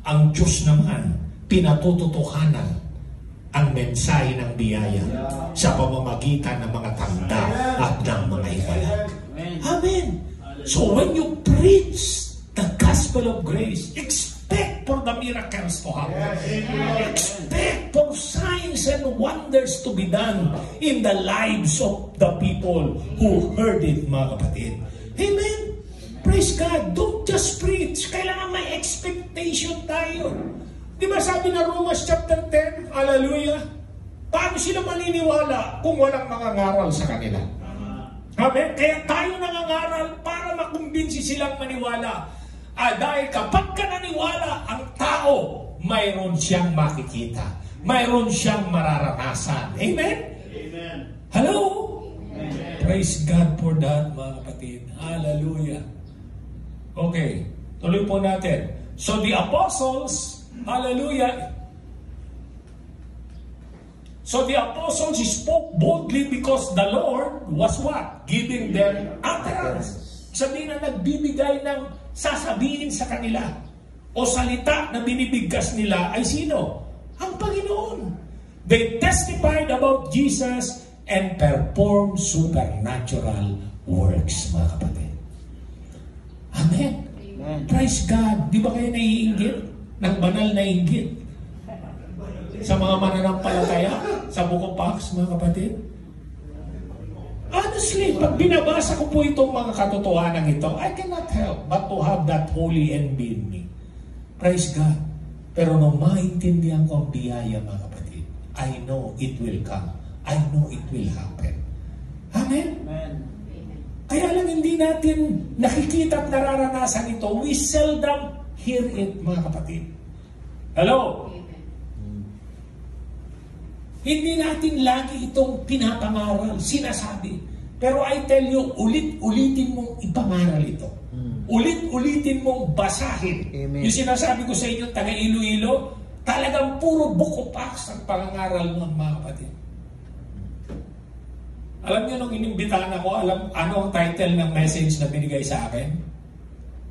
Ang Diyos naman, pinatututuhanan ang mensahe ng biyaya sa pamamagitan ng mga tanda at ng mga himala. Amen. So when you preach the gospel of grace, expect for the miracles to happen. Expect for signs and wonders to be done in the lives of the people who heard it, mga kapatid. Amen. Praise God. Don't just preach. Kailangan may expectation tayo. Di ba sabi na Romans chapter 10, hallelujah, paano sila maniniwala kung walang mangangaral sa kanila? Amen? Kaya tayo nangangaral para makumbinsi silang maniwala. Dahil kapag ka naniwala, ang tao, mayroon siyang makikita. Mayroon siyang mararanasan. Amen? Amen. Hello? Amen. Praise God for that, mga kapatid. Hallelujah. Okay, tuloy po natin. So the apostles, hallelujah. So the apostles spoke boldly because the Lord was what? Giving them utterance. Sabihin na nagbibigay ng sasabihin sa kanila o salita na binibigkas nila ay sino? Ang Panginoon. They testified about Jesus and performed supernatural works, mga kapatid. Amen. Amen. Praise God. Di ba kayo naiinggit ng banal na inggit sa mga mananampalataya sa Book of Acts, mga kapatid? Honestly, pag binabasa ko po itong mga katotohanan ito, I cannot help but to have that holy envy in me. Praise God. Pero nung maintindihan ko ang biyaya, mga kapatid, I know it will come. I know it will happen. Amen? Amen. Kaya lang hindi natin nakikita at nararanasan ito. We seldom hear it, mga kapatid. Hello? Hindi natin lagi itong pinapangaral, sinasabi. Pero I tell you, ulit-ulitin mong ipangaral ito. Ulit-ulitin mong basahin. Amen. Yung sinasabi ko sa inyo, taga Iloilo, talagang puro Book of Acts ang pangangaral ng mga kapatid. Alam niyo, nung inimbitahan ako, ano ang title ng message na binigay sa akin?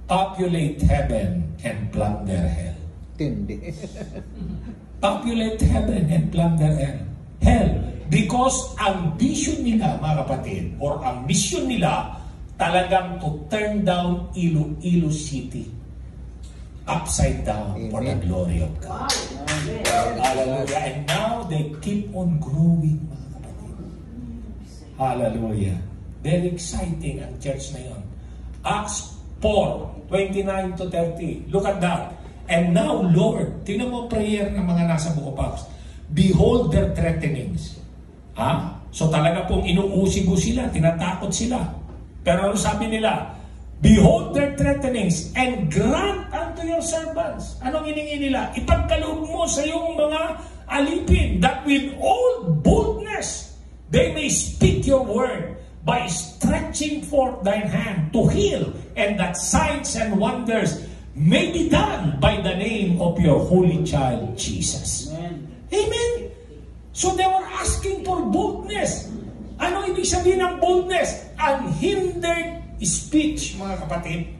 Populate Heaven and Plunder Hell. Tindi. Populate heaven and plunder hell. Because ang vision nila, mga kapatid, or ang mission nila, talagang to turn down Iloilo City upside down. Amen. For the glory of God. Amen. Hallelujah. And now they keep on growing, mga kapatid. Hallelujah. Very exciting ang church na yun. Acts 4:29 to 30. Look at that. And now, Lord, tingnan mo prayer ng mga nasa Book of Acts. Behold their threatenings. So talaga pong inuusigo sila, tinatakot sila. Pero ano sabi nila? Behold their threatenings and grant unto your servants. Anong hiningi nila? Ipagkaloob mo sa iyong mga alipin that with all boldness they may speak your word by stretching forth thine hand to heal, and that signs and wonders may be done by the name of your holy child, Jesus. Amen. Amen. So they were asking for boldness. Ano ibig sabihin ng boldness? Unhindered speech, mga kapatid.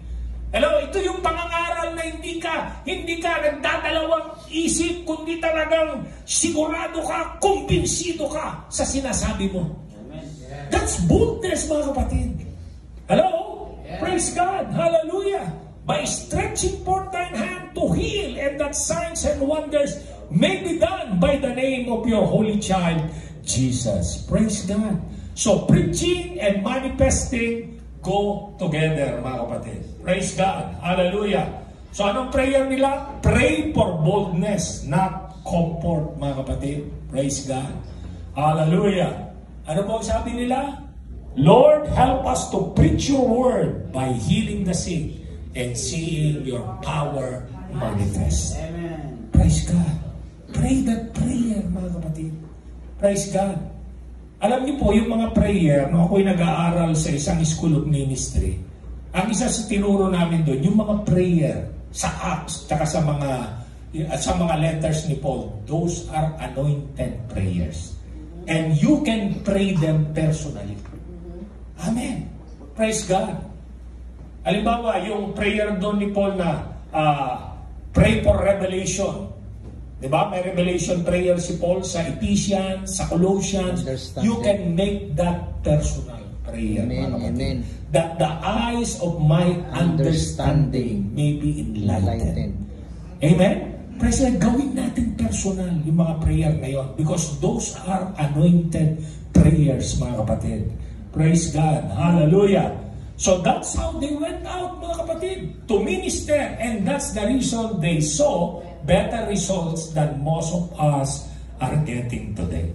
Hello, ito yung pangangaral na hindi ka nagdadalawang isip, kundi talagang sigurado ka, kumbinsido ka sa sinasabi mo. Amen. That's boldness, mga kapatid. Hello? Yeah. Praise God. Hallelujah. By stretching forth thine hand to heal, and that signs and wonders may be done by the name of your holy child, Jesus. Praise God. So preaching and manifesting go together, mga kapatid. Praise God. Hallelujah. So anong prayer nila? Pray for boldness, not comfort, mga kapatid. Praise God. Hallelujah. Ano po sabi nila? Lord, help us to preach your word by healing the sick and seeing your power manifest. Amen. Praise God. Pray that prayer, mga kapatid. Praise God. Alam niyo po, yung mga prayer, nung ako'y nag-aaral sa isang school of ministry, ang isa sa tinuro namin doon, yung mga prayer sa Acts, tsaka sa mga letters ni Paul, those are anointed prayers. And you can pray them personally. Amen. Praise God. Halimbawa, yung prayer doon ni Paul na Pray for revelation. Diba? May revelation prayer si Paul sa Ephesians, sa Colossians. You can make that personal prayer. Amen, amen. That the eyes of my understanding may be enlightened. Amen? Praise God, gawin natin personal yung mga prayer na yun because those are anointed prayers, mga kapatid. Praise God. Hallelujah. So that's how they went out, mga kapatid, to minister, and that's the reason they saw better results than most of us are getting today.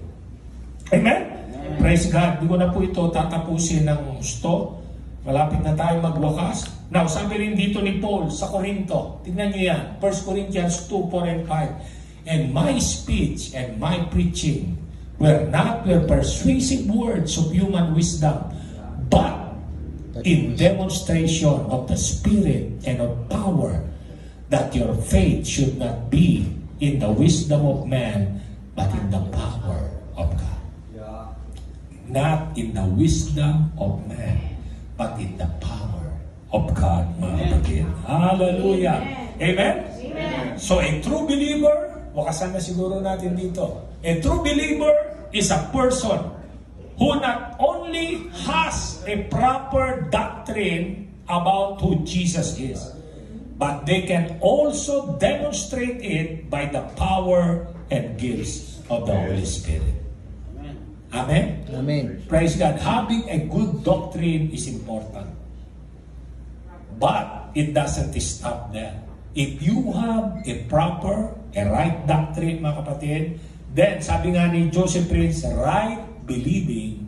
Amen? Praise God. Di ko na po ito tatapusin ng gusto. Malapit na tayo magwakas. Now, sabi rin dito ni Paul sa Corinto, tignan nyo yan, 1 Corinthians 2, 4 and 5. And my speech and my preaching were not the persuasive words of human wisdom, but in demonstration of the Spirit and of power, that your faith should not be in the wisdom of man, but in the power of God. Not in the wisdom of man, but in the power of God, mga kapatid. Hallelujah. Amen? Amen? So a true believer, wakasan na siguro natin dito, a true believer is a person who not only has a proper doctrine about who Jesus is, but they can also demonstrate it by the power and gifts of the Holy Spirit. Amen? Amen. Praise God. Having a good doctrine is important. But it doesn't stop there. If you have a proper, a right doctrine, mga kapatid, then sabi nga ni Joseph Prince, right believing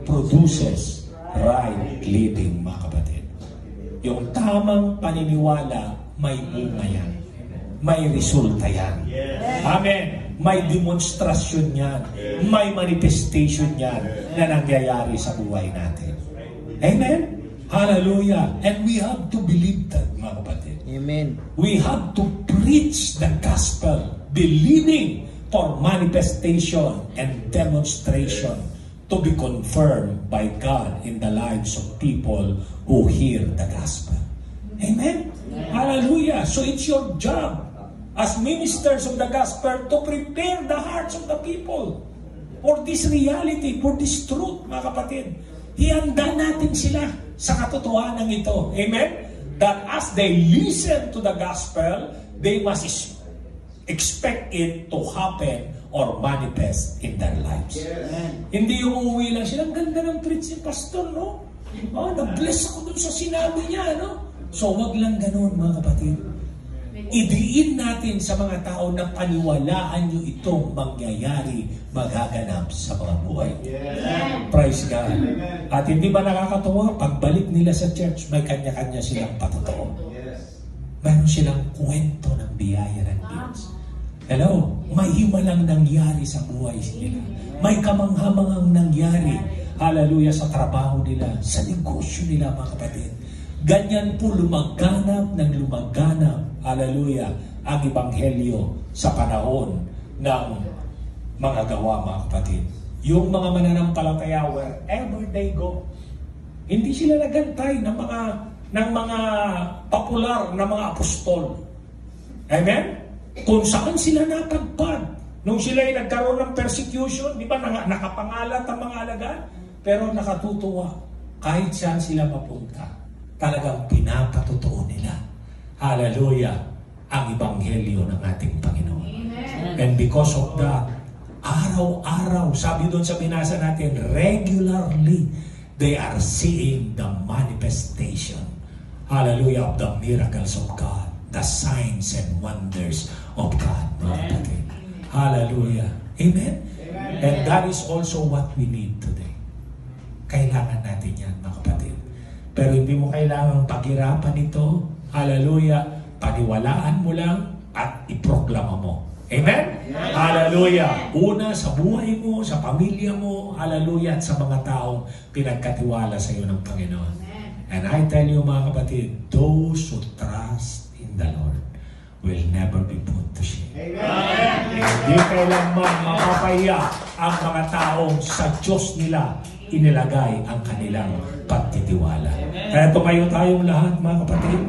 produces right living, mga kapatid. Yung tamang paniniwala, may bunga yan. May resulta yan. Amen. May demonstrasyon yan. May manifestation yan na nangyayari sa buhay natin. Amen? Hallelujah. And we have to believe that, mga kapatid. Amen. We have to preach the gospel, believing for manifestation and demonstration to be confirmed by God in the lives of people who hear the gospel. Amen? Hallelujah. So it's your job as ministers of the gospel to prepare the hearts of the people for this reality, for this truth, mga kapatid. Ihanda natin sila sa katotohanan ito. Amen? That as they listen to the gospel, they must expect it to happen or manifest in their lives. Hindi yung uuwi lang sila, ang ganda ng preach ni pastor, no? Oh, na-bless ako dun sa sinabi niya, no? So, wag lang ganun, mga kapatid. Idiin natin sa mga tao na paniwalaan nyo itong mangyayari, magaganap sa mga buhay. Praise God. At hindi ba nakakatawa? Pagbalik nila sa church, may kanya-kanya silang patotoo. Mayroon silang kwento ng biyaya ng Diyos. Hello? May himalang nangyari sa buhay nila. May kamanghamangang nangyari, hallelujah, sa trabaho nila, sa negosyo nila, mga kapatid. Ganyan po lumaganap ng lumaganap, hallelujah, ang Ebanghelyo sa panahon ng mga gawa, mga kapatid. Yung mga mananampalataya, wherever they go, hindi sila nagantay ng mga popular na mga apostol. Amen? Kung saan sila natagpad. Nung sila ay nagkaroon ng persecution, di ba nakapangalat ang mga alagad? Pero nakatutuwa, kahit saan sila mapunta, talagang pinapatotoo nila. Hallelujah, ang Ebanghelyo ng ating Panginoon. Amen. And because of that, araw-araw, sabi doon sa binasa natin, regularly, they are seeing the manifestation, hallelujah, of the miracles of God, the signs and wonders of God. Amen. Hallelujah. Amen? Amen? And that is also what we need today. Kailangan natin yan, mga kapatid. Pero hindi mo kailangang paghirapan ito. Hallelujah. Paniwalaan mo lang at iproklama mo. Amen? Amen? Hallelujah. Una, sa buhay mo, sa pamilya mo, hallelujah, at sa mga taong pinagkatiwala sa iyo ng Panginoon. Amen. And I tell you, mga kapatid, those who trust in the Lord will never be put to shame. Amen. Hindi kailanman mapapahiya ang mga taong sa Diyos nila inilagay ang kanilang pagtitiwala. Kaya tumayo tayong lahat, mga kapatid.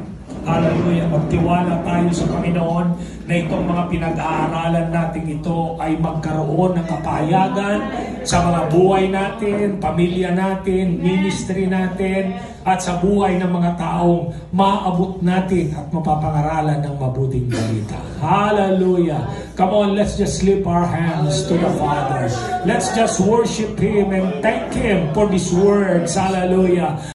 Hallelujah. Magtiwala tayo sa Panginoon na itong mga pinag-aaralan natin ito ay magkaroon ng kapahayagan sa mga buhay natin, pamilya natin, ministry natin, at sa buhay ng mga taong maabot natin at mapapangaralan ng mabuting balita. Hallelujah. Come on, let's just lift our hands to the Father. Let's just worship Him and thank Him for these words. Hallelujah.